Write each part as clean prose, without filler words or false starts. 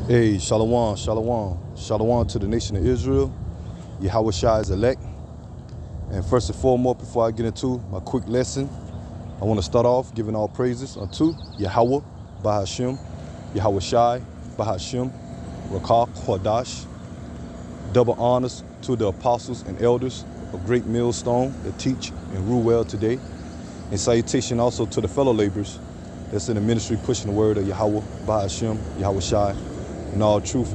Hey, Shalom, Shalom, Shalom to the nation of Israel. Yahweh Shai is elect. And first and foremost, before I get into my quick lesson, I want to start off giving all praises unto Yahweh, Bahashem, Yahweh Shai, Bahashem, Rakah, Quadash. Double honors to the apostles and elders of Great Millstone that teach and rule well today. And salutation also to the fellow laborers that's in the ministry pushing the word of Yahweh, Bahashem, Yahweh Shai, in all truth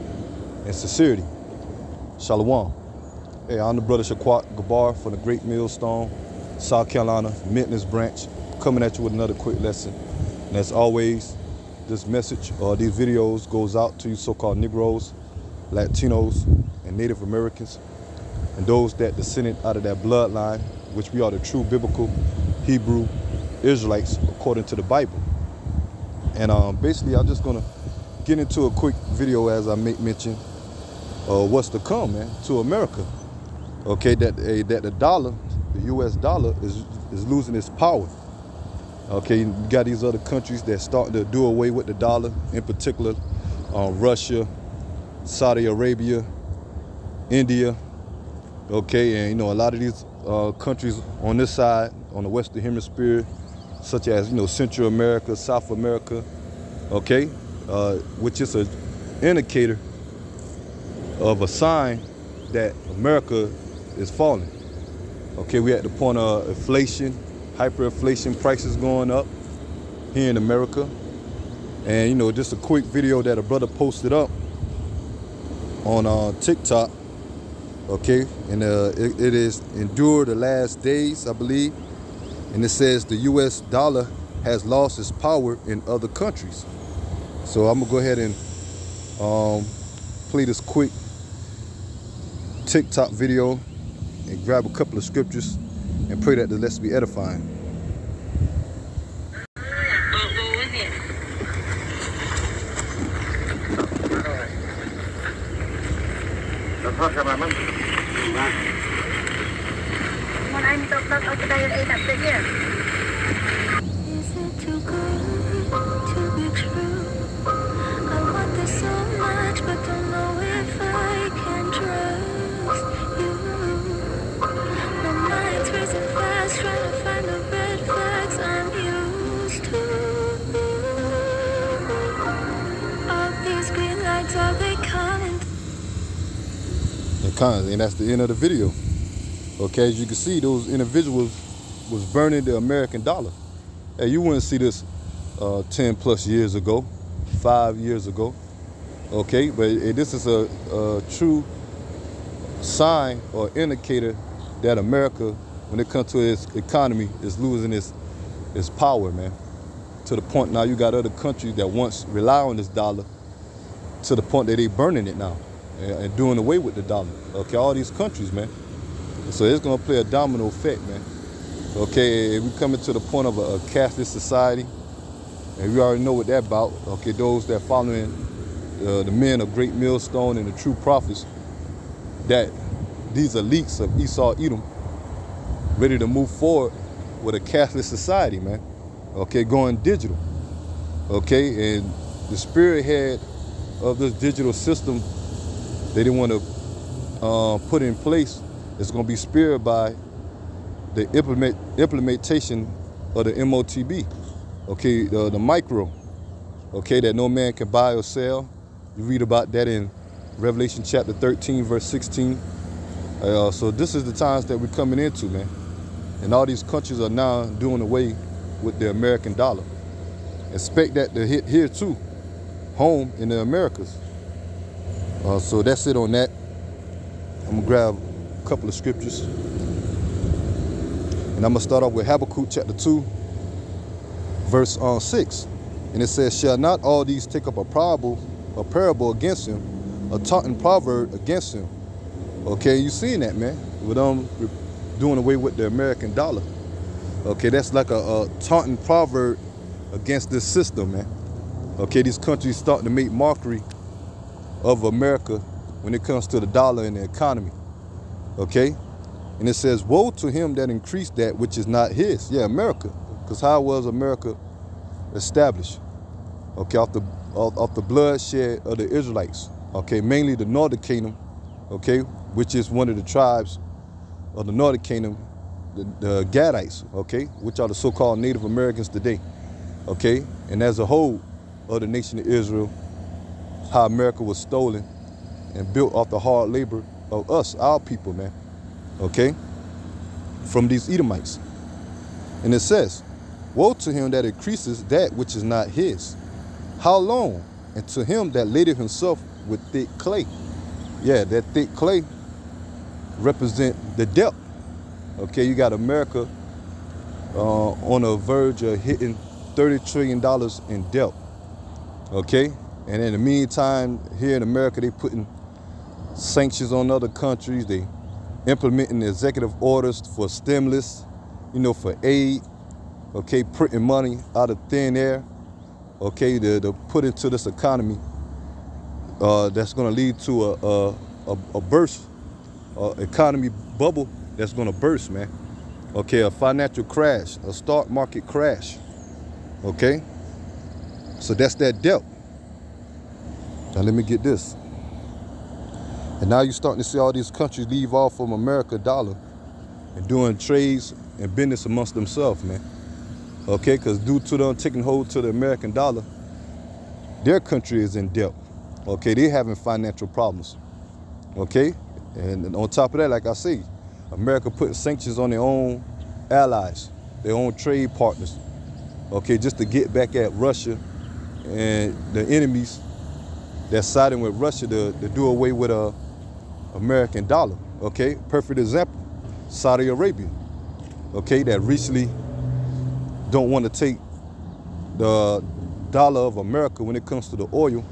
and sincerity. Shalom. Hey, I'm the brother Shaquat Gabar from the Great Millstone, South Carolina, Maintenance Branch, coming at you with another quick lesson. And as always, this message or these videos goes out to you so-called Negroes, Latinos, and Native Americans, and those that descended out of that bloodline, which we are the true biblical Hebrew Israelites according to the Bible. And basically, I'm just gonna get into a quick video as I make mention what's to come, man, to America. Okay, that the dollar, the U.S. dollar, is losing its power. Okay, you got these other countries that start to do away with the dollar, in particular Russia, Saudi Arabia, India. Okay, and you know, a lot of these countries on this side, on the Western Hemisphere, such as, you know, Central America, South America, okay, which is an indicator of a sign that America is falling. Okay, we're at the point of inflation, hyperinflation, prices going up here in America. And you know, just a quick video that a brother posted up on TikTok. Okay, and it is endure the last days, I believe. And it says the U.S. dollar has lost its power in other countries. So I'm gonna go ahead and play this quick TikTok video and grab a couple of scriptures and pray that the lesson be edifying. Is it too good to be true? I want this so much, but don't know if I can trust you. My mind's racing fast, trying to find the red flags I'm used to. All these green lights, are they coming? And that's the end of the video. Okay, as you can see, those individuals was burning the American dollar. Hey, you wouldn't see this 10 plus years ago, 5 years ago. Okay, but this is a true sign or indicator that America, when it comes to its economy, is losing its power, man. To the point now you got other countries that once rely on this dollar to the point that they burning it now and doing away with the dollar. Okay, all these countries, man. So it's gonna play a domino effect, man. Okay, we coming to the point of a cashless society, and we already know what that's about. Okay, those that following the men of Great Millstone and the true prophets, that these elites of Esau Edom ready to move forward with a cashless society, man. Okay, going digital. Okay, and the spearhead of this digital system they didn't want to put in place. It's going to be spearheaded by the implementation of the MOTB, okay, the micro, okay, that no man can buy or sell. You read about that in Revelation chapter 13, verse 16. So this is the times that we're coming into, man. And all these countries are now doing away with the American dollar. Expect that to hit here too, home in the Americas. So that's it on that. I'm gonna grab a couple of scriptures. And I'm gonna start off with Habakkuk chapter 2, verse 6. And it says, shall not all these take up a parable against him, a taunting proverb against him? Okay, you seen that, man, with them doing away with the American dollar. Okay, that's like a taunting proverb against this system, man. Okay, these countries starting to make mockery of America when it comes to the dollar and the economy. Okay, and it says, woe to him that increased that which is not his. Yeah, America, because how was America established? Okay, off the of the bloodshed of the Israelites, okay, mainly the Northern Kingdom, okay, which is one of the tribes of the Northern Kingdom, the Gadites, okay, which are the so-called Native Americans today, okay, and as a whole of the nation of Israel, how America was stolen and built off the hard labor of us, our people, man, okay, from these Edomites. And it says, woe to him that increases that which is not his. How long? And to him that ladeth himself with thick clay. Yeah, that thick clay represent the debt. Okay, you got America on the verge of hitting $30 trillion in debt. Okay, and in the meantime, here in America, they putting sanctions on other countries. They implementing executive orders for stimulus, you know, for aid. Okay, printing money out of thin air. Okay, to put into this economy that's going to lead to a burst, economy bubble that's going to burst, man. Okay, a financial crash, a stock market crash. Okay, so that's that debt. Now let me get this. And now you're starting to see all these countries leave off from America dollar and doing trades and business amongst themselves, man. Okay, because due to them taking hold to the American dollar, their country is in debt. Okay, they're having financial problems. Okay, and on top of that, like I say, America putting sanctions on their own allies, their own trade partners. Okay, just to get back at Russia and the enemies that's siding with Russia to do away with a American dollar. Okay, perfect example, Saudi Arabia. Okay, that recently don't want to take the dollar of America when it comes to the oil,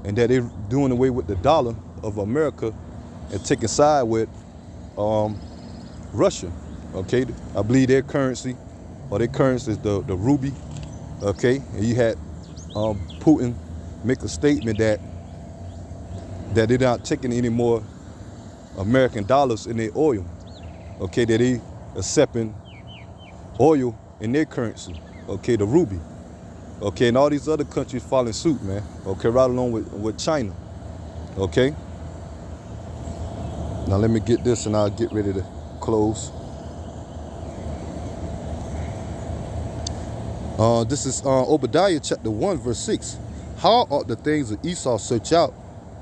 and that they're doing away with the dollar of America and taking side with Russia. Okay, I believe their currency is the ruby. Okay, and you had Putin make a statement that they're not taking any more American dollars in their oil. Okay, that they accepting oil in their currency, okay, the ruby. Okay, and all these other countries following suit, man. Okay, right along with China. Okay. Now let me get this and I'll get ready to close. This is Obadiah chapter 1, verse 6. How are the things of Esau searched out?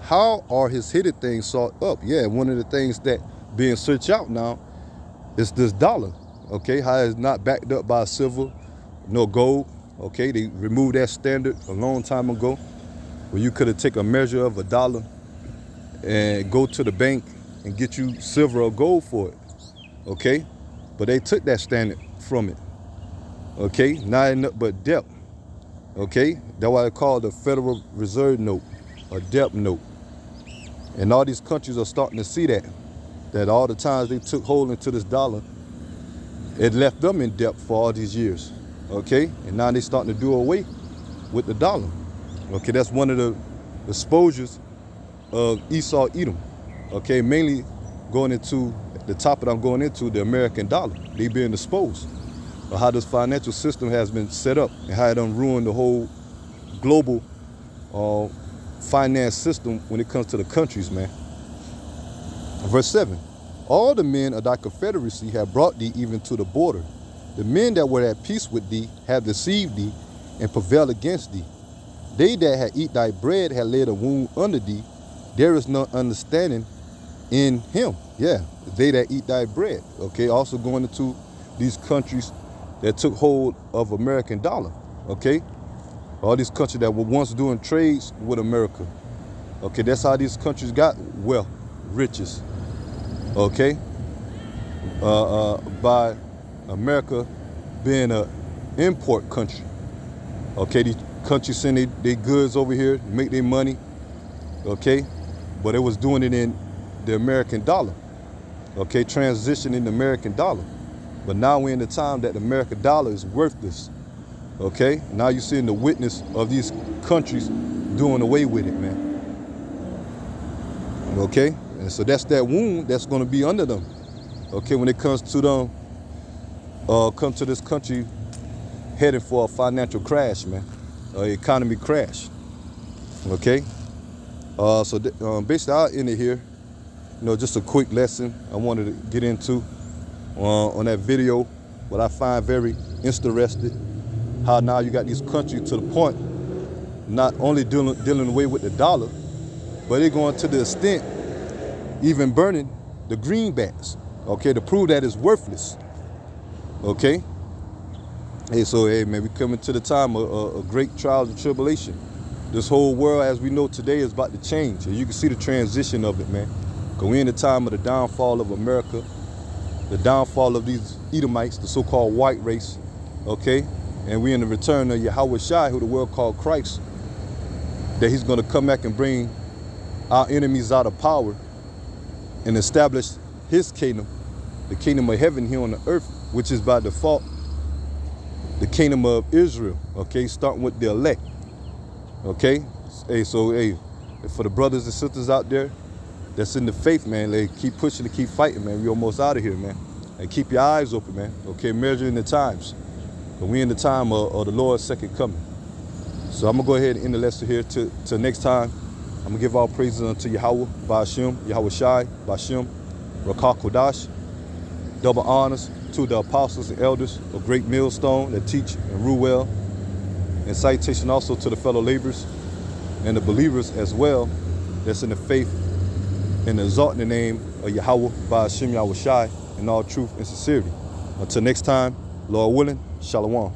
How are his hidden things sought up? Yeah, one of the things that being searched out now is this dollar. Okay, how it's not backed up by silver, no gold. Okay, they removed that standard a long time ago, where you could have taken a measure of $1 and go to the bank and get you silver or gold for it. Okay, but they took that standard from it. Okay, now ain't nothing but debt. Okay, that's why they call it the Federal Reserve note, a debt note. And all these countries are starting to see that all the times they took hold into this dollar, it left them in debt for all these years, okay? And now they're starting to do away with the dollar. Okay, that's one of the exposures of Esau Edom. Okay, mainly going into the topic I'm going into, the American dollar. They being exposed of how this financial system has been set up and how it done ruined the whole global finance system when it comes to the countries, man. Verse 7. All the men of thy confederacy have brought thee even to the border. The men that were at peace with thee have deceived thee and prevailed against thee. They that had eat thy bread had laid a wound under thee. There is no understanding in him. Yeah, they that eat thy bread. Okay, also going into these countries that took hold of American dollar. Okay, all these countries that were once doing trades with America. Okay, that's how these countries got wealth, riches. Okay, by America being an import country. Okay, these countries send their goods over here to make their money. Okay, but it was doing it in the American dollar. Okay, transitioning the American dollar. But now we're in the time that the American dollar is worthless. Okay, now you're seeing the witness of these countries doing away with it, man. Okay, and so that's that wound that's going to be under them. Okay, when it comes to them, come to this country heading for a financial crash, man, economy crash. Okay. Basically, I'll end it here. Just a quick lesson I wanted to get into on that video. What I find very interesting, how now you got these countries to the point not only dealing away with the dollar, but they're going to the extent even burning the greenbacks, okay, to prove that it's worthless. Okay. Hey, man, we coming to the time of a great trials and tribulation. This whole world, as we know today, is about to change, and you can see the transition of it, man. Because we're in the time of the downfall of America, the downfall of these Edomites, the so-called white race, okay? And we're in the return of Yahweh Shai, who the world called Christ, that he's going to come back and bring our enemies out of power and establish his kingdom, the kingdom of heaven here on the earth, which is by default the kingdom of Israel, okay? Starting with the elect, okay? Hey, for the brothers and sisters out there that's in the faith, man, they keep pushing and keep fighting, man. We almost out of here, man. And keep your eyes open, man, okay? Measuring the times. But we in the time of the Lord's second coming. So I'm going to go ahead and end the lesson here till next time. I'm going to give all praises unto Yahweh, Ba'ashem, Yahweh Shai, Ba'ashem, Rakah Kodash. Double honors to the apostles and elders of Great Millstone that teach and rule well. And citation also to the fellow laborers and the believers as well that's in the faith and exalting the name of Yahweh, Ba'ashem, Yahweh Shai, in all truth and sincerity. Until next time, Lord willing, Shalom.